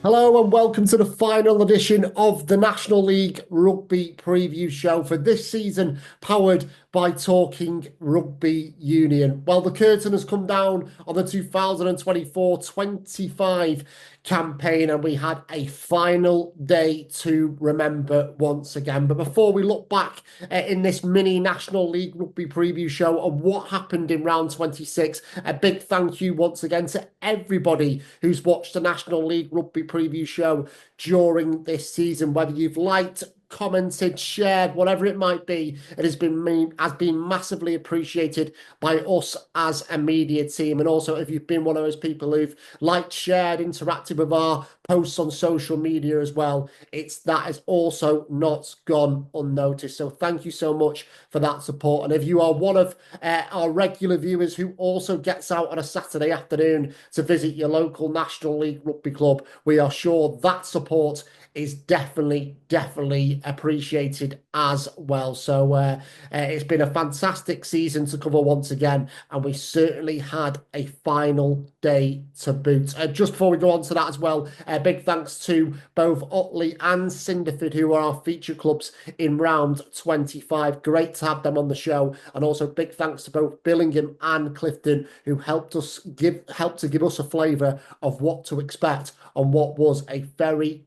Hello and welcome to the final edition of the National League Rugby Preview Show for this season, powered by Talking Rugby Union. Well, the curtain has come down on the 2024-25 campaign and we had a final day to remember once again. But before we look back in this mini National League Rugby Preview Show on what happened in round 26, a big thank you once again to everybody who's watched the National League Rugby Preview Show during this season, whether you've liked, commented, shared, whatever it might be. It has been massively appreciated by us as a media team. And also, if you've been one of those people who've liked, shared, interacted with our posts on social media as well, that has also not gone unnoticed. So thank you so much for that support. And if you are one of our regular viewers who also gets out on a Saturday afternoon to visit your local National League Rugby club, we are sure that support is definitely appreciated as well. So it's been a fantastic season to cover once again, and we certainly had a final day to boot. Just before we go on to that as well, big thanks to both Otley and Cinderford, who are our feature clubs in round 25. Great to have them on the show. And also big thanks to both Billingham and Clifton, who helped to give us a flavour of what to expect on what was a very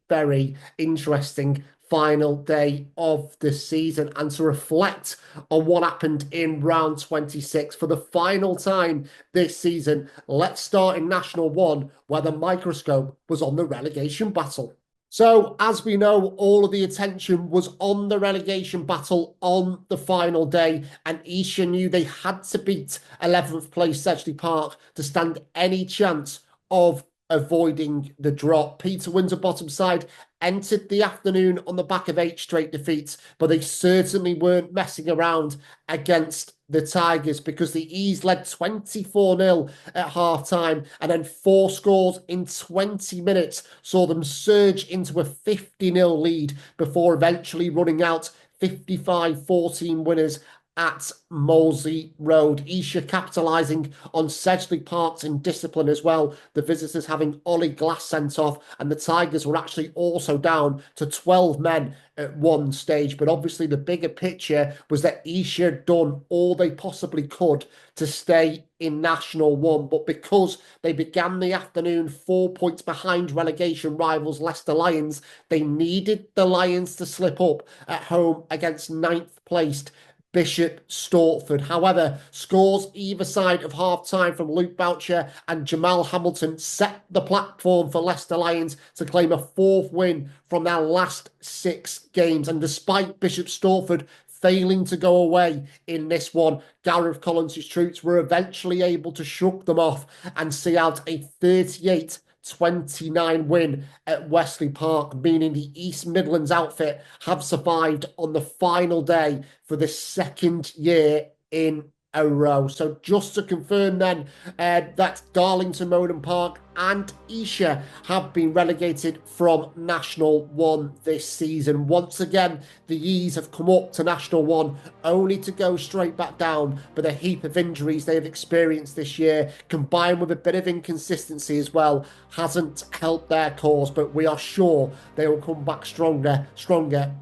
interesting final day of the season. And to reflect on what happened in round 26 for the final time this season, let's start in National 1, where the microscope was on the relegation battle. So, as we know, all of the attention was on the relegation battle on the final day, and Esher knew they had to beat 11th place Sedgley Park to stand any chance of avoiding the drop. Peter Winterbottom side entered the afternoon on the back of 8 straight defeats, but they certainly weren't messing around against the Tigers, because the E's led 24-0 at half-time, and then 4 scores in 20 minutes saw them surge into a 50-0 lead before eventually running out 55-14 winners at Molesey Road. Esher capitalising on Sedgley Park's indiscipline as well, the visitors having Ollie Glass sent off, and the Tigers were actually also down to 12 men at one stage. But obviously the bigger picture was that Esher had done all they possibly could to stay in National 1, but because they began the afternoon 4 points behind relegation rivals Leicester Lions, they needed the Lions to slip up at home against 9th placed Bishop Stortford. However, scores either side of half-time from Luke Boucher and Jamal Hamilton set the platform for Leicester Lions to claim a 4th win from their last 6 games. And despite Bishop Stortford failing to go away in this one, Gareth Collins' troops were eventually able to shrug them off and see out a 38-29 win at Wesley Park, meaning the East Midlands outfit have survived on the final day for the 2nd year in a row. So just to confirm then, that Darlington Moden Park and Esher have been relegated from National 1 this season. Once again, the E's have come up to National 1 only to go straight back down, but a heap of injuries they've experienced this year, combined with a bit of inconsistency as well, hasn't helped their cause. But we are sure they will come back stronger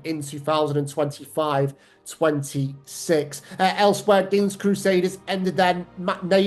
in 2025-26. Elsewhere, Dean's Crusaders ended their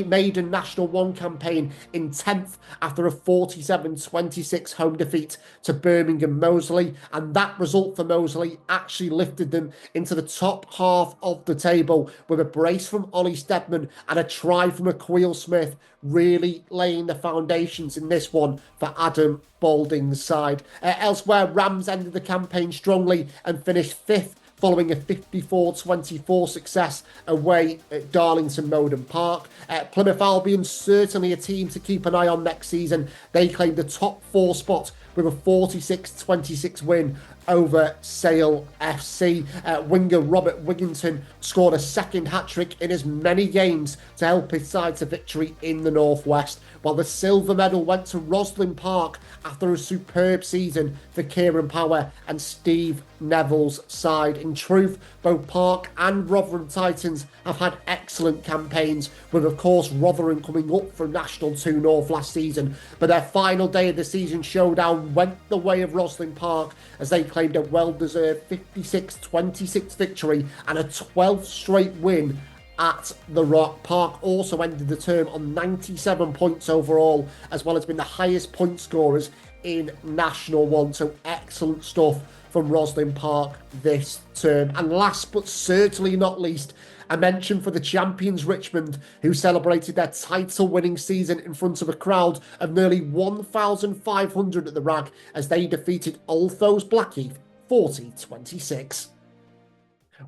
maiden National 1 campaign in 10th after a 47-26 home defeat to Birmingham Moseley, and that result for Moseley actually lifted them into the top half of the table, with a brace from Ollie Steadman and a try from Aquil Smith really laying the foundations in this one for Adam Balding's side. Elsewhere, Rams ended the campaign strongly and finished 5th following a 54-24 success away at Darlington Moden Park. Plymouth Albion, certainly a team to keep an eye on next season. They claimed the top 4 spot with a 46-26 win over Sale FC. Winger Robert Wigginton scored a second hat-trick in as many games to help his side to victory in the Northwest, while the silver medal went to Roslyn Park after a superb season for Kieran Power and Steve Neville's side. In truth, both Park and Rotherham Titans have had excellent campaigns, with of course Rotherham coming up from National 2 North last season, but their final day of the season showdown went the way of Roslyn Park as they claimed a well-deserved 56-26 victory and a 12th straight win at the Rock. Park also ended the term on 97 points overall, as well as being the highest point scorers in National 1. So excellent stuff from Roslyn Park this term. And last but certainly not least, a mention for the champions Richmond, who celebrated their title-winning season in front of a crowd of nearly 1,500 at the Rag as they defeated Altho's Blackheath 40-26.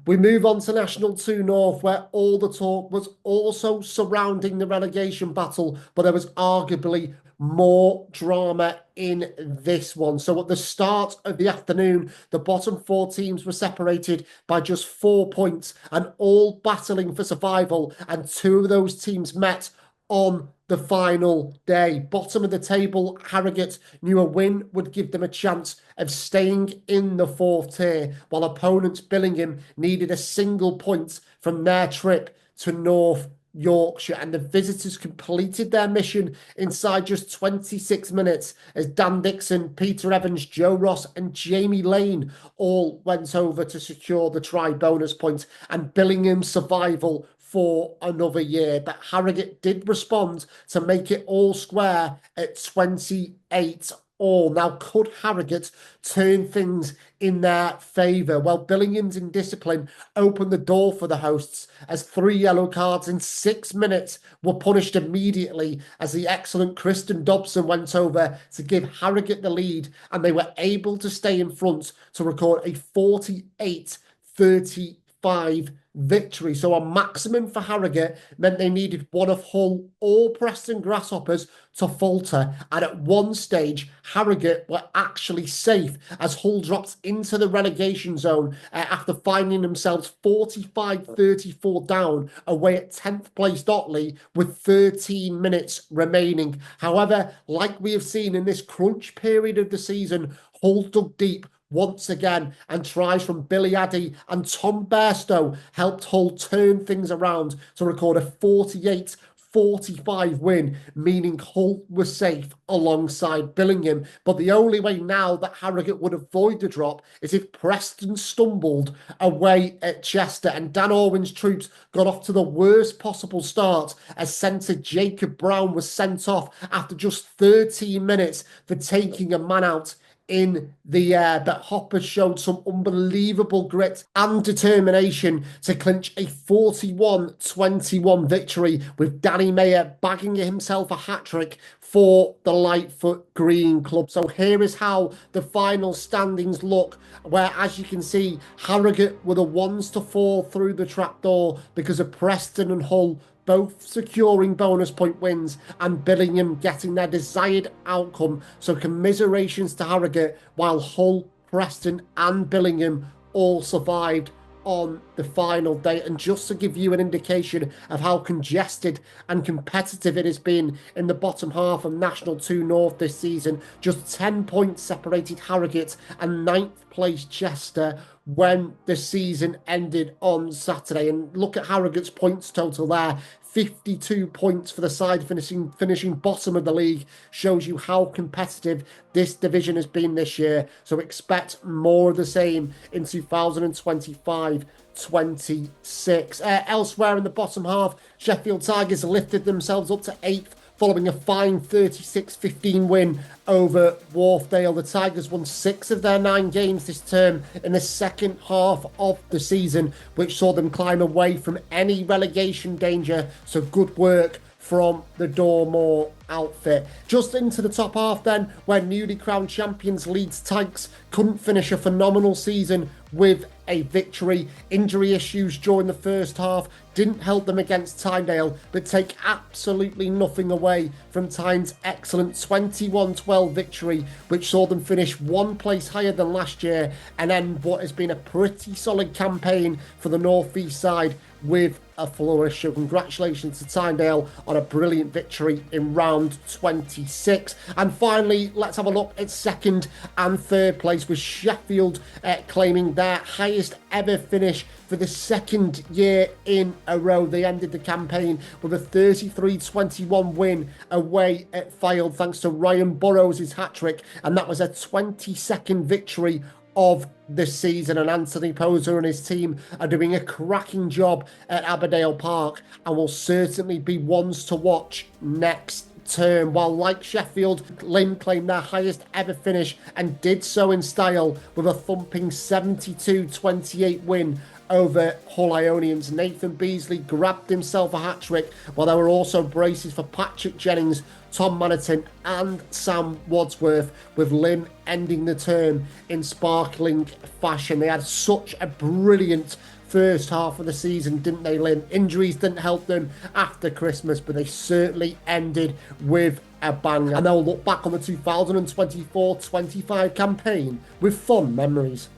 We move on to National 2 North, where all the talk was also surrounding the relegation battle, but there was arguably more drama in this one. So at the start of the afternoon, the bottom four teams were separated by just 4 points and all battling for survival, and two of those teams met on the final day. Bottom of the table, Harrogate knew a win would give them a chance of staying in the fourth tier, while opponents Billingham needed a single point from their trip to North Yorkshire, and the visitors completed their mission inside just 26 minutes as Dan Dixon, Peter Evans, Joe Ross and Jamie Lane all went over to secure the try bonus point and Billingham's survival for another year. But Harrogate did respond to make it all square at 28 all. Now, could Harrogate turn things in their favour? Well, Billingham's indiscipline opened the door for the hosts as 3 yellow cards in 6 minutes were punished immediately as the excellent Kristen Dobson went over to give Harrogate the lead, and they were able to stay in front to record a 48-35 victory. So a maximum for Harrogate meant they needed one of Hull or Preston Grasshoppers to falter, and at one stage Harrogate were actually safe as Hull dropped into the relegation zone after finding themselves 45-34 down away at 10th place Otley with 13 minutes remaining. However, like we have seen in this crunch period of the season, Hull dug deep once again, and tries from Billy Addy and Tom Bairstow helped Hull turn things around to record a 48-45 win, meaning Hull was safe alongside Billingham. But the only way now that Harrogate would avoid the drop is if Preston stumbled away at Chester, and Dan Orwin's troops got off to the worst possible start as centre Jacob Brown was sent off after just 13 minutes for taking a man out in the air. But Hopper showed some unbelievable grit and determination to clinch a 41-21 victory, with Danny Mayer bagging himself a hat-trick for the Lightfoot Green Club. So here is how the final standings look, where, as you can see, Harrogate were the ones to fall through the trapdoor because of Preston and Hull both securing bonus point wins and Billingham getting their desired outcome. So commiserations to Harrogate, while Hull, Preston and Billingham all survived on the final day. And just to give you an indication of how congested and competitive it has been in the bottom half of National 2 North this season, just 10 points separated Harrogate and 9th place Chester when the season ended on Saturday. And look at Harrogate's points total there. 52 points for the side finishing bottom of the league. Shows you how competitive this division has been this year. So expect more of the same in 2025-26. Elsewhere in the bottom half, Sheffield Tigers lifted themselves up to 8th following a fine 36-15 win over Wharfdale. The Tigers won 6 of their 9 games this term in the second half of the season, which saw them climb away from any relegation danger. So good work from the Dormore outfit. Just into the top half then, where newly crowned champions Leeds Tykes couldn't finish a phenomenal season with a victory. Injury issues during the first half didn't help them against Tynedale, but take absolutely nothing away from Tyne's excellent 21-12 victory, which saw them finish one place higher than last year and end what has been a pretty solid campaign for the North East side with a flourish. So congratulations to Tynedale on a brilliant victory in round 26. And finally, let's have a look at second and third place, with Sheffield claiming their highest ever finish for the second year in a row. They ended the campaign with a 33-21 win away at Fylde, thanks to Ryan Burrows' hat-trick, and that was a 22nd victory of the season. And Anthony Poser and his team are doing a cracking job at Aberdale Park and will certainly be ones to watch next term. While, like Sheffield, Lynn claimed their highest ever finish and did so in style with a thumping 72-28 win over Hull Ionians. Nathan Beasley grabbed himself a hat-trick, while there were also braces for Patrick Jennings, Tom Manitin and Sam Wadsworth, with Lynn ending the term in sparkling fashion. They had such a brilliant first half of the season, didn't they, Lynn? Injuries didn't help them after Christmas, but they certainly ended with a bang. And they'll look back on the 2024-25 campaign with fond memories.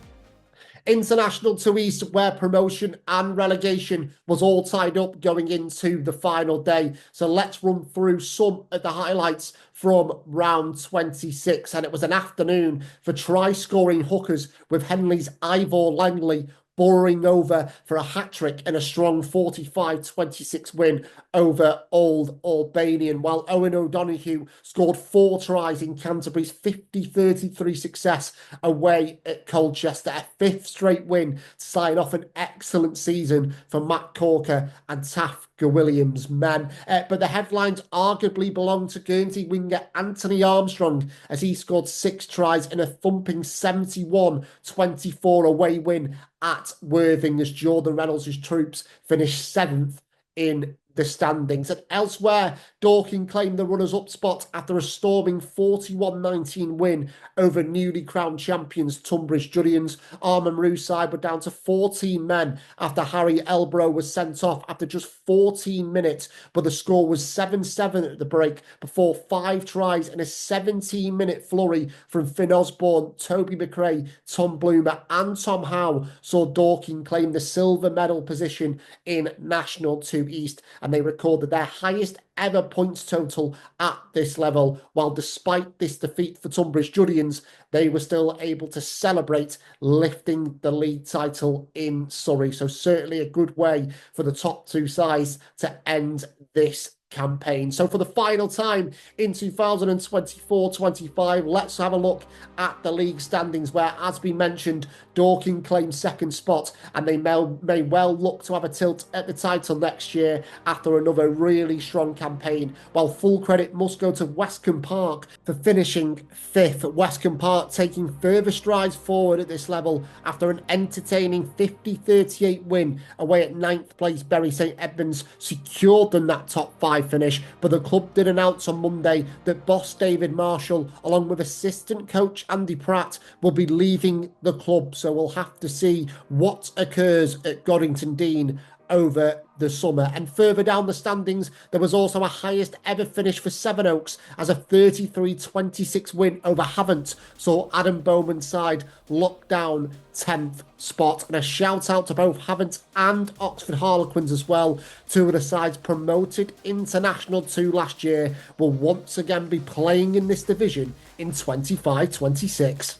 International 2 East, where promotion and relegation was all tied up going into the final day. So let's run through some of the highlights from round 26. And it was an afternoon for try-scoring hookers, with Henley's Ivor Langley burrowing over for a hat-trick and a strong 45-26 win over Old Albanian, while Owen O'Donoghue scored 4 tries in Canterbury's 50-33 success away at Colchester, a 5th straight win to sign off an excellent season for Matt Corker and Taff Williams men. But the headlines arguably belong to Guernsey winger Anthony Armstrong, as he scored 6 tries in a thumping 71-24 away win at Worthing, as Jordan Reynolds' troops finished 7th in the standings. And elsewhere, Dorking claimed the runners-up spot after a storming 41-19 win over newly crowned champions Tunbridge Julians. Armand Roos side were down to 14 men after Harry Elbro was sent off after just 14 minutes, but the score was 7-7 at the break before 5 tries in a 17-minute flurry from Finn Osborne, Toby McRae, Tom Bloomer and Tom Howe saw Dorking claim the silver medal position in National 2 East, and they recorded their highest ever points total at this level, while despite this defeat for Tunbridge Julians, they were still able to celebrate lifting the league title in Surrey. So certainly a good way for the top 2 sides to end this campaign. So for the final time in 2024-25, let's have a look at the league standings, where, as we mentioned, Dorking claimed second spot, and they may well look to have a tilt at the title next year after another really strong campaign, while full credit must go to Westcombe Park for finishing 5th. Westcombe Park taking further strides forward at this level after an entertaining 50-38 win away at 9th place Bury St Edmunds secured them that top 5 finish. But the club did announce on Monday that boss David Marshall, along with assistant coach Andy Pratt, will be leaving the club. So we'll have to see what occurs at Goddington Dean over the summer. And further down the standings, there was also a highest ever finish for Sevenoaks, as a 33-26 win over Havant saw Adam Bowman's side lock down 10th spot. And a shout out to both Havant and Oxford Harlequins as well. 2 of the sides promoted into National 2 last year will once again be playing in this division in 25-26.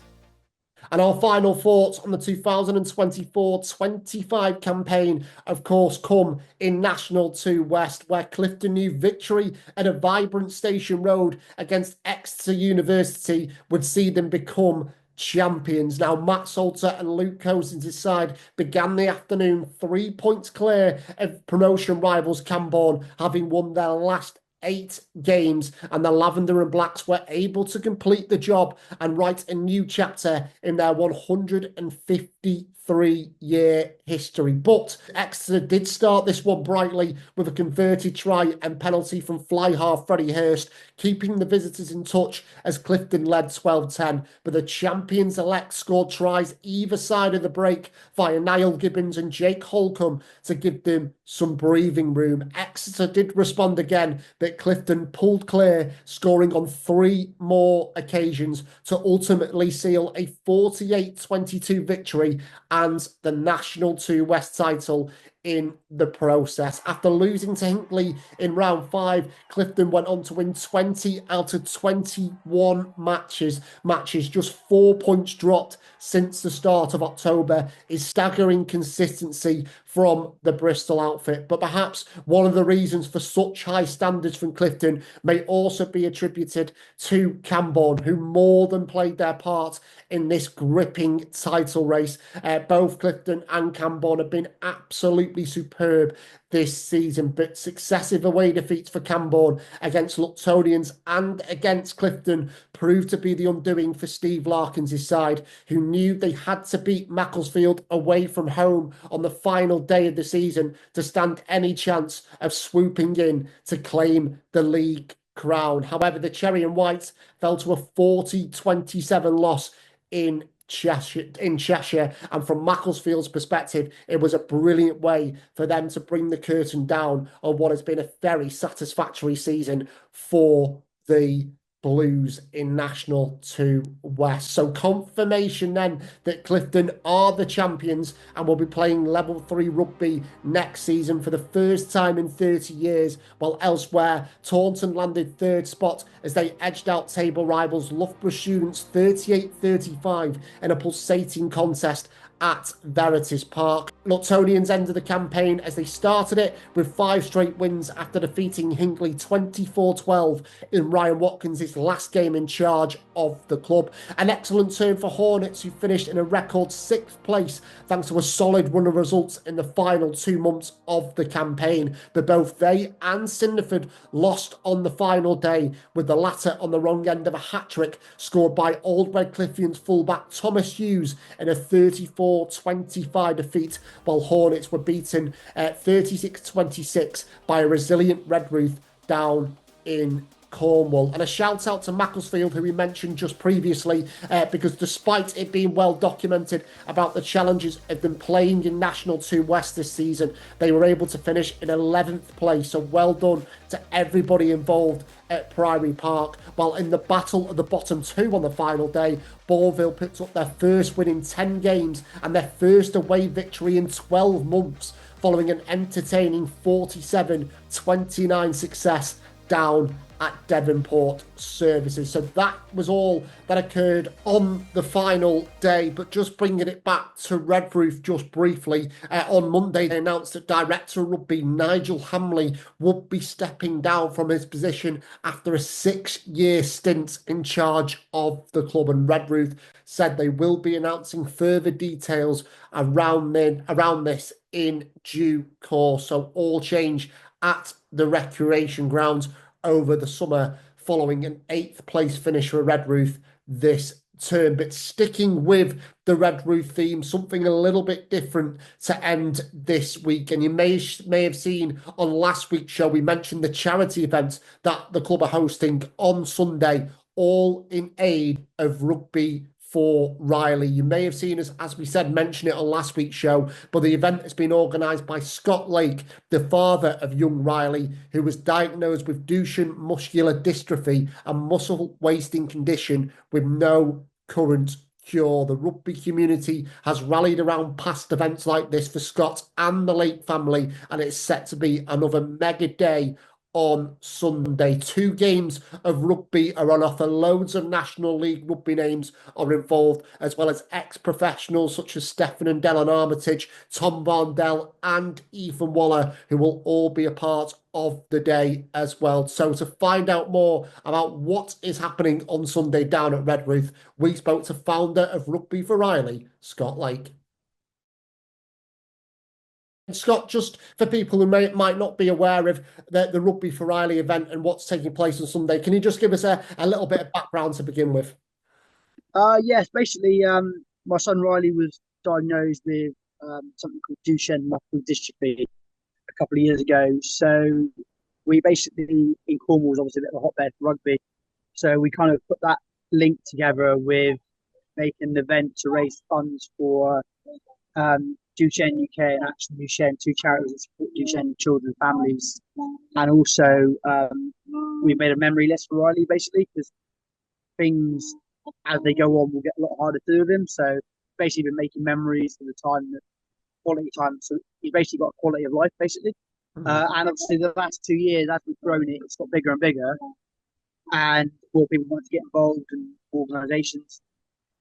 And our final thoughts on the 2024-25 campaign, of course, come in National 2 West, where Clifton New victory at a vibrant Station Road against Exeter University would see them become champions. Now, Matt Salter and Luke Cousins' side began the afternoon 3 points clear of promotion rivals Camborne, having won their last 8 games, and the Lavender and Blacks were able to complete the job and write a new chapter in their 150th 23-year history. But Exeter did start this one brightly with a converted try and penalty from fly half Freddie Hurst, keeping the visitors in touch as Clifton led 12-10. But the champions-elect scored tries either side of the break via Niall Gibbons and Jake Holcomb to give them some breathing room. Exeter did respond again, but Clifton pulled clear, scoring on 3 more occasions to ultimately seal a 48-22 victory and the National 2 West title in the process. After losing to Hinckley in round 5, Clifton went on to win 20 out of 21 matches. Just 4 points dropped since the start of October is staggering consistency from the Bristol outfit. But perhaps one of the reasons for such high standards from Clifton may also be attributed to Camborne, who more than played their part in this gripping title race. Both Clifton and Camborne have been absolutely superb this season, but successive away defeats for Camborne against Luctonians and against Clifton proved to be the undoing for Steve Larkins' side, who knew they had to beat Macclesfield away from home on the final day of the season to stand any chance of swooping in to claim the league crown. However, the Cherry and Whites fell to a 40-27 loss in Cheshire, and from Macclesfield's perspective, it was a brilliant way for them to bring the curtain down on what has been a very satisfactory season for the Blues in National 2 West. So confirmation then that Clifton are the champions and will be playing level 3 rugby next season for the first time in 30 years, while elsewhere Taunton landed 3rd spot as they edged out table rivals Loughborough Students 38-35 in a pulsating contest at Veritas Park. Luctonians ended the campaign as they started it with 5 straight wins after defeating Hinckley 24-12 in Ryan Watkins' last game in charge of the club. An excellent turn for Hornets, who finished in a record 6th place thanks to a solid run of results in the final 2 months of the campaign. But both they and Cinderford lost on the final day, with the latter on the wrong end of a hat-trick scored by Old Redcliffians fullback Thomas Hughes in a 34-25 defeat, while Hornets were beaten 36-26 by a resilient Redruth down in Cornwall. And a shout out to Macclesfield, who we mentioned just previously, because despite it being well documented about the challenges of them playing in National 2 West this season, they were able to finish in 11th place. So well done to everybody involved at Priory Park. While in the battle of the bottom 2 on the final day, Bourville picked up their first win in 10 games and their first away victory in 12 months, following an entertaining 47-29 success down at Devonport Services. So that was all that occurred on the final day. But just bringing it back to Redruth just briefly, on Monday they announced that Director of Rugby Nigel Hamley would be stepping down from his position after a 6-year stint in charge of the club. And Redruth said they will be announcing further details around this in due course. So all change at the recreation grounds over the summer, following an 8th place finish for Redruth this term. But sticking with the Redruth theme, something a little bit different to end this week. And you may have seen on last week's show, we mentioned the charity event that the club are hosting on Sunday, all in aid of Rugby4Riley. You may have seen us, as we said, mention it on last week's show, but the event has been organised by Scott Lake, the father of young Riley, who was diagnosed with Duchenne muscular dystrophy, a muscle wasting condition with no current cure. The rugby community has rallied around past events like this for Scott and the Lake family, and it's set to be another mega day on Sunday. 2 games of rugby are on offer. Loads of National League rugby names are involved, as well as ex-professionals such as Stefan and Dylan Armitage, Tom Varndell and Ethan Waller, who will all be a part of the day as well. So to find out more about what is happening on Sunday down at Redruth, we spoke to founder of Rugby4Riley, Scott Lake. Scott, just for people who might not be aware of the Rugby4Riley event and what's taking place on Sunday, can you just give us a little bit of background to begin with? Yes, basically, my son Riley was diagnosed with something called Duchenne muscular dystrophy a couple of years ago. So we basically, in Cornwall, is obviously a bit of a hotbed for rugby. So we kind of put that link together with making an event to raise funds for Duchenne UK and Action Duchenne, two charities that support Duchenne children and families. And also, we made a memory list for Riley, basically, because things as they go on will get a lot harder to do with him. So basically, been making memories for the time, that quality time. So he's basically got a quality of life, basically. And obviously, the last 2 years, as we've grown it, it's got bigger and bigger. And more people want to get involved in organisations.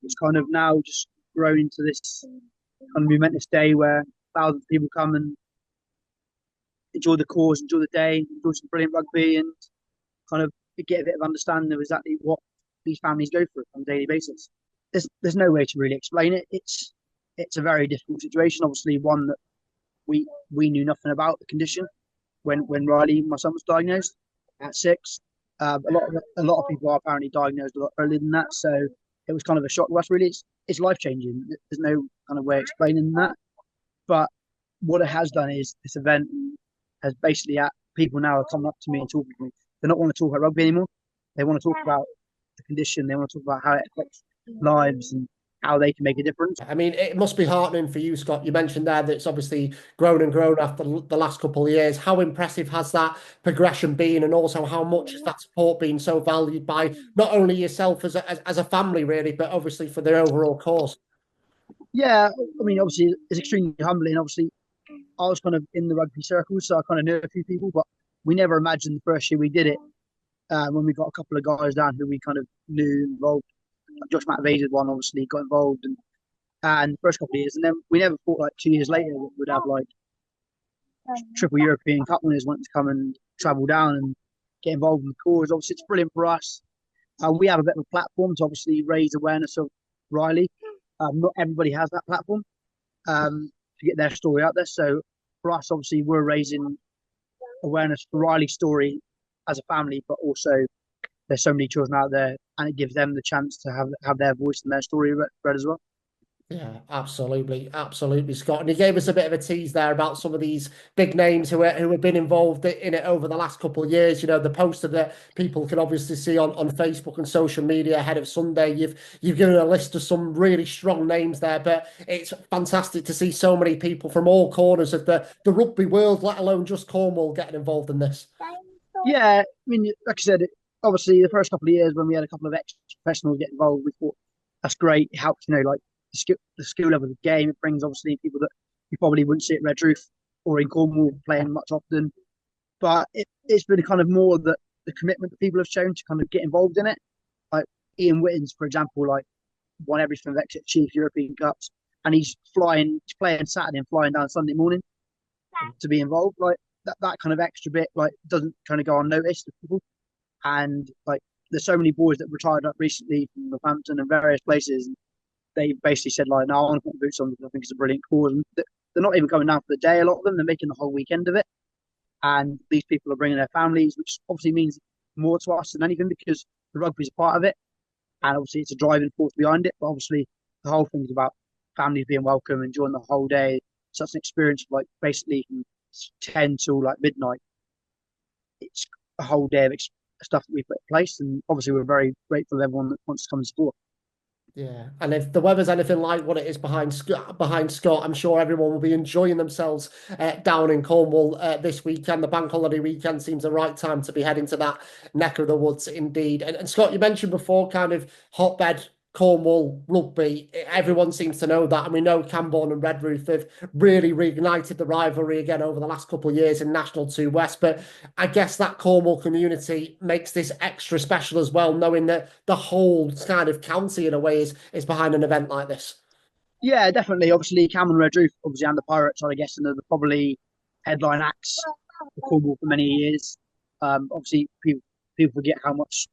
It's kind of now just grown into this kind of momentous day where thousands of people come and enjoy the cause, enjoy the day, enjoy some brilliant rugby, and kind of get a bit of understanding of exactly what these families go through on a daily basis. There's no way to really explain it. It's a very difficult situation. Obviously, one that we knew nothing about the condition when Riley, my son, was diagnosed at 6. A lot of people are apparently diagnosed a lot earlier than that, so it was kind of a shock to us. Really, it's life changing. There's no kind of way of explaining that. But what it has done is this event has basically people now are coming up to me and talking to me. They don't want to talk about rugby anymore. They want to talk about the condition. They want to talk about how it affects lives and how they can make a difference. I mean, it must be heartening for you, Scott. You mentioned there that it's obviously grown and grown after the last couple of years. How impressive has that progression been, and also how much has that support been so valued by not only yourself as a family, really, but obviously for their overall cause? Yeah, I mean, obviously, it's extremely humbling. Obviously, I was kind of in the rugby circles, so I kind of knew a few people, but we never imagined the first year we did it when we got a couple of guys down who we kind of knew involved. Like Josh McAvase's one obviously got involved, and the first couple of years, and then we never thought like 2 years later we'd have like triple European Cup winners wanting to come and travel down and get involved in the cause. Obviously, it's brilliant for us. We have a bit of a platform to obviously raise awareness of Riley. Not everybody has that platform to get their story out there. So for us, obviously, we're raising awareness for Riley's story as a family, but also there's so many children out there, and it gives them the chance to have their voice and their story read as well. Yeah, absolutely, absolutely, Scott. And he gave us a bit of a tease there about some of these big names who have been involved in it over the last couple of years. You know, the poster that people can obviously see on Facebook and social media ahead of Sunday. You've given a list of some really strong names there, but it's fantastic to see so many people from all corners of the rugby world, let alone just Cornwall, getting involved in this. Yeah, I mean, like I said, obviously the first couple of years when we had a couple of extra professionals get involved, we thought that's great. It helps, like the skill level of the game. It brings obviously people that you probably wouldn't see at Redruth or in Cornwall playing much often. But it's been kind of more the commitment that people have shown to kind of get involved in it. Like Ian Wittens, for example, like won everything with Exeter Chief European Cups, and he's playing Saturday and flying down Sunday morning to be involved. Like that kind of extra bit, like doesn't kind of go unnoticed to people. And like there's so many boys that retired up recently from Northampton and various places. And they basically said like, no, I want to put boots on because I think it's a brilliant cause. And they're not even coming down for the day. A lot of them, they're making the whole weekend of it. And these people are bringing their families, which obviously means more to us than anything because the rugby is a part of it. And obviously it's a driving force behind it. But obviously the whole thing is about families being welcome, enjoying the whole day. Such an experience of like basically from 10 till like midnight. It's a whole day of stuff that we put in place. And obviously we're very grateful to everyone that wants to come and support. Yeah, and if the weather's anything like what it is behind Scott, I'm sure everyone will be enjoying themselves down in Cornwall this weekend. The bank holiday weekend seems the right time to be heading to that neck of the woods, indeed. And Scott, you mentioned before, kind of hotbed Cornwall rugby. Everyone seems to know that, and we know Camborne and Redruth have really reignited the rivalry again over the last couple of years in National 2 West. But I guess that Cornwall community makes this extra special as well, knowing that the whole kind of county in a way is behind an event like this. Yeah, definitely. Obviously, Cam and Redruth, obviously, and the Pirates, I guess, and they're probably headline acts for Cornwall for many years. Obviously, people forget how much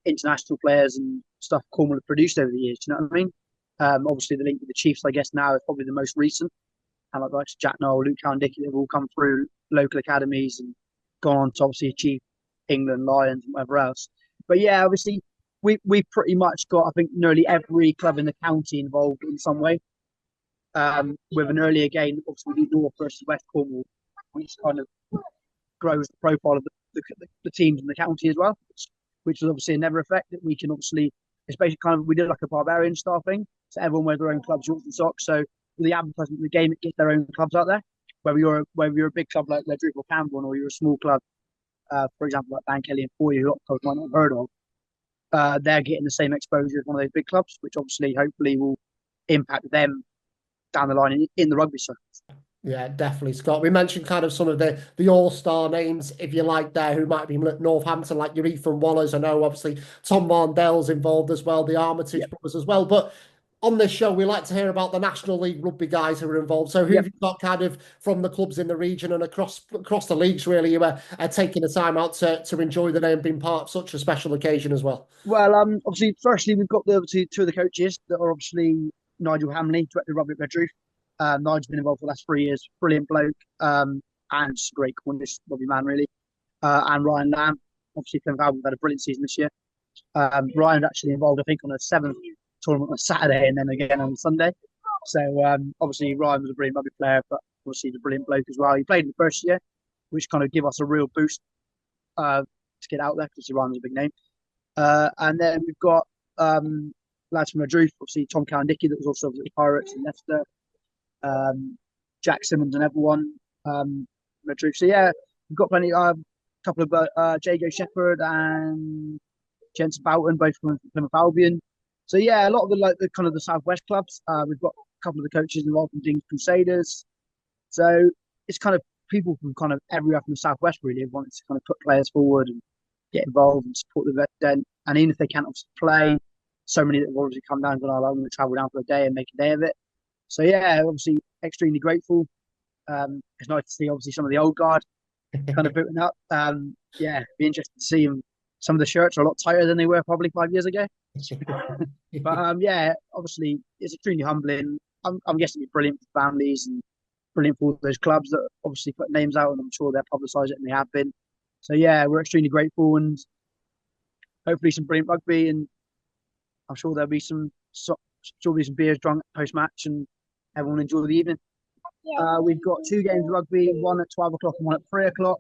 international players and stuff Cornwall have produced over the years. Do you know what I mean? Obviously, the link with the Chiefs, I guess, now is probably the most recent. And like Jack Noel, Luke Cowan-Dickey, they've all come through local academies and gone on to obviously achieve England, Lions, and whatever else. But yeah, obviously, we pretty much got, I think, nearly every club in the county involved in some way. with an earlier game. Obviously, we do North versus West Cornwall, which kind of grows the profile of the teams in the county as well, which is obviously a never effect that we can obviously. It's basically kind of we did like a barbarian style thing, so everyone wears their own club shorts and socks. So with the advertisement of the game, it gets their own clubs out there. Whether you're a big club like Redruth or Camborne, or you're a small club, for example like Dan Kelly and Foyer, who a lot of clubs might not have heard of, they're getting the same exposure as one of those big clubs, which obviously hopefully will impact them down the line in the rugby circuit. Yeah, definitely, Scott. We mentioned kind of some of the all-star names, if you like, there who might be at Northampton, like your Ethan Wallers. I know, obviously, Tom Marndell's involved as well, the Armitage Yep. brothers as well. But on this show, we like to hear about the National League Rugby guys who are involved. So who have Yep. you got kind of from the clubs in the region and across the leagues, really, who are taking the time out to enjoy the day and being part of such a special occasion as well? Well, obviously, firstly, we've got the two of the coaches that are obviously Nigel Hamley, director of Rugby at Redruth. Nigel's been involved for the last 3 years. Brilliant bloke, and just a great Cornish rugby man, really. And Ryan Lamb, obviously, Plymouth Albion had a brilliant season this year. Ryan's actually involved, I think, on a seventh tournament on Saturday and then again on Sunday. So obviously, Ryan was a brilliant rugby player, but obviously he's a brilliant bloke as well. He played in the first year, which kind of give us a real boost to get out there because Ryan was a big name. And then we've got lads from Redruth, obviously Tom Cowan-Dickey, that was also at the Pirates and Leicester, Jack Simmons and everyone, Redruth. So yeah, we've got plenty. A couple of Jago Shepherd and Jensen Boughton, both from Plymouth Albion. So yeah, a lot of the kind of the Southwest clubs. We've got a couple of the coaches involved from Dean's Crusaders. So it's kind of people from kind of everywhere from the Southwest really have wanted to kind of put players forward and get involved and support the vet. And even if they can't obviously play, so many that have obviously come down and gone, I'm going to travel down for a day and make a day of it. So yeah, obviously extremely grateful. It's nice to see obviously some of the old guard kind of booting up. Yeah, be interested to see them. Some of the shirts are a lot tighter than they were probably 5 years ago. But yeah, obviously it's extremely humbling. I'm guessing it's brilliant for families and brilliant for those clubs that obviously put names out, and I'm sure they'll publicise it, and they have been. So yeah, we're extremely grateful, and hopefully some brilliant rugby, and I'm sure there'll be some beers drunk post match, and everyone enjoy the evening. We've got 2 games of rugby, one at 12 o'clock and one at 3 o'clock.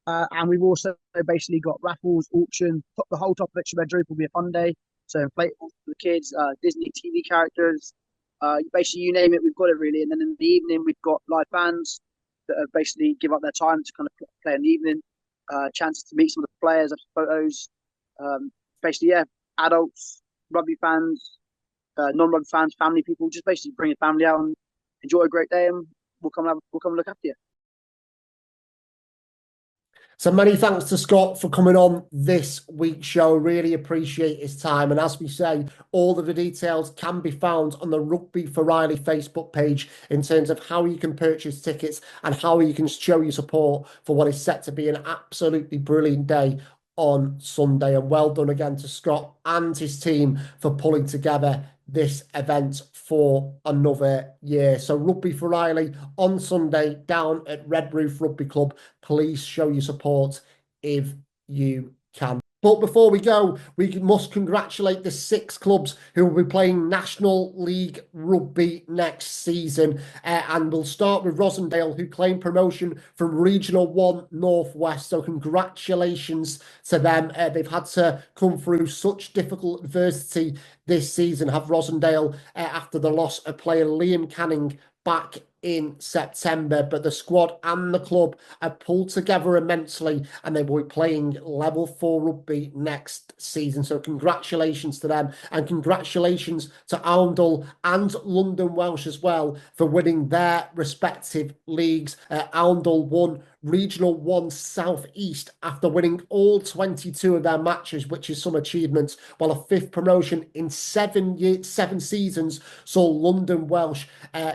And we've also basically got raffles, auction. The whole top of it, Redruth will be a fun day. So inflatables for the kids, Disney TV characters, basically you name it, we've got it really. And then in the evening, we've got live bands that basically give up their time to kind of play in the evening. Chances to meet some of the players, have photos. Basically, yeah, adults, rugby fans, non-rugby fans, family people, just basically bring a family out and enjoy a great day, and we'll come and look after you. So many thanks to Scott for coming on this week's show. Really appreciate his time. And as we say, all of the details can be found on the Rugby4Riley Facebook page in terms of how you can purchase tickets and how you can show your support for what is set to be an absolutely brilliant day on Sunday. And well done again to Scott and his team for pulling together this event for another year. So Rugby4Riley on Sunday down at Redruth Rugby Club. Please show your support if you can. But before we go, we must congratulate the 6 clubs who will be playing National League Rugby next season. And we'll start with Rosendale, who claimed promotion from Regional 1 Northwest. So congratulations to them. They've had to come through such difficult adversity this season, have Rosendale, after the loss of player Liam Canning back in September. But the squad and the club have pulled together immensely, and they will be playing level 4 rugby next season. So congratulations to them, and congratulations to Oundle and London Welsh as well for winning their respective leagues. Oundle won Regional 1 South East after winning all 22 of their matches, which is some achievement, while a 5th promotion in 7 seasons saw London Welsh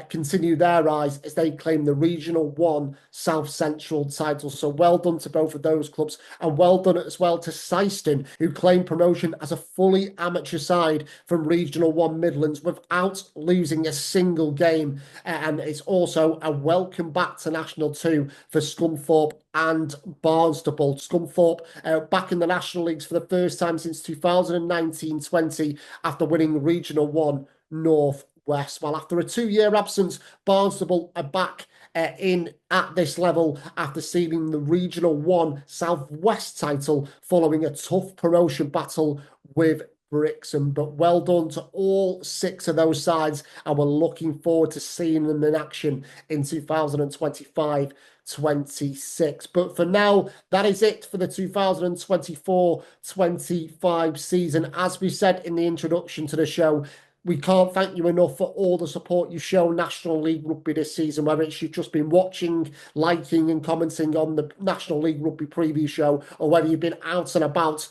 continue their rise as they claim the Regional 1 South Central title. So well done to both of those clubs, and well done as well to Syston, who claimed promotion as a fully amateur side from Regional 1 Midlands without losing a single game. And it's also a welcome back to National 2 for Scunthorpe and Barnstaple. Scunthorpe back in the National Leagues for the first time since 2019-20 after winning Regional 1 North West. Well, after a 2-year absence, Barnstable are back in at this level after sealing the Regional 1 Southwest title following a tough promotion battle with Brixham. But well done to all 6 of those sides, and we're looking forward to seeing them in action in 2025-26. But for now, that is it for the 2024-25 season. As we said in the introduction to the show, we can't thank you enough for all the support you show National League Rugby this season, whether it's you've just been watching, liking and commenting on the National League Rugby preview show, or whether you've been out and about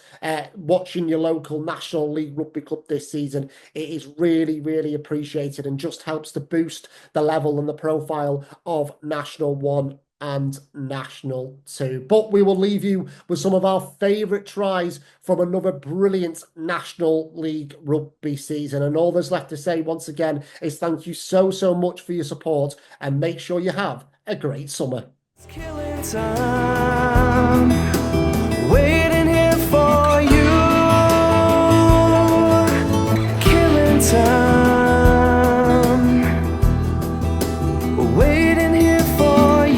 watching your local National League Rugby club this season. It is really, really appreciated and just helps to boost the level and the profile of National 1 and National 2. But we will leave you with some of our favourite tries from another brilliant National League Rugby season. And all there's left to say once again is thank you so, so much for your support, and make sure you have a great summer. It's killing time, waiting here for you, killing time, waiting here for you.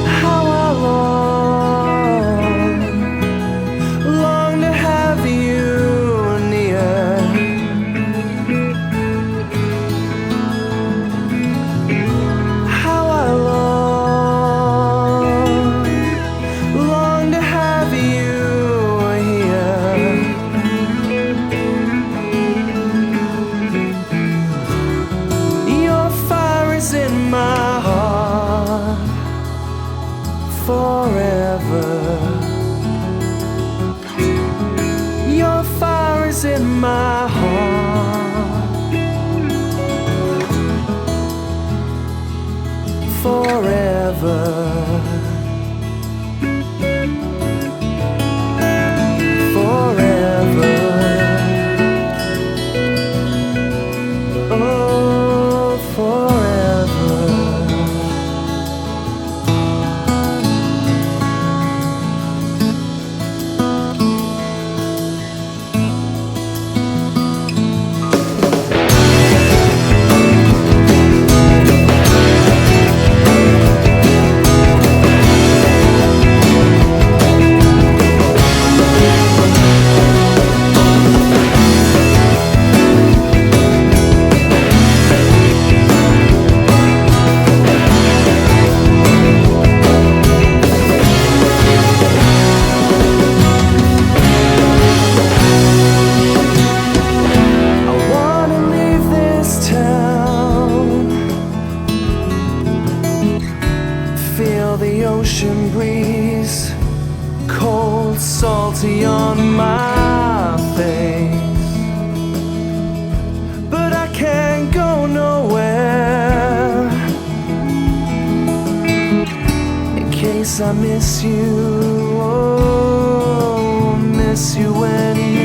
How I long to have you near. How I long to have you here. Your fire is in my heart forever. Your fire is in my heart forever. Forever. Oh, forever. I wanna leave this town, feel the ocean breeze, cold, salty on my face. But I can't go nowhere in case I miss you. Oh, miss you when you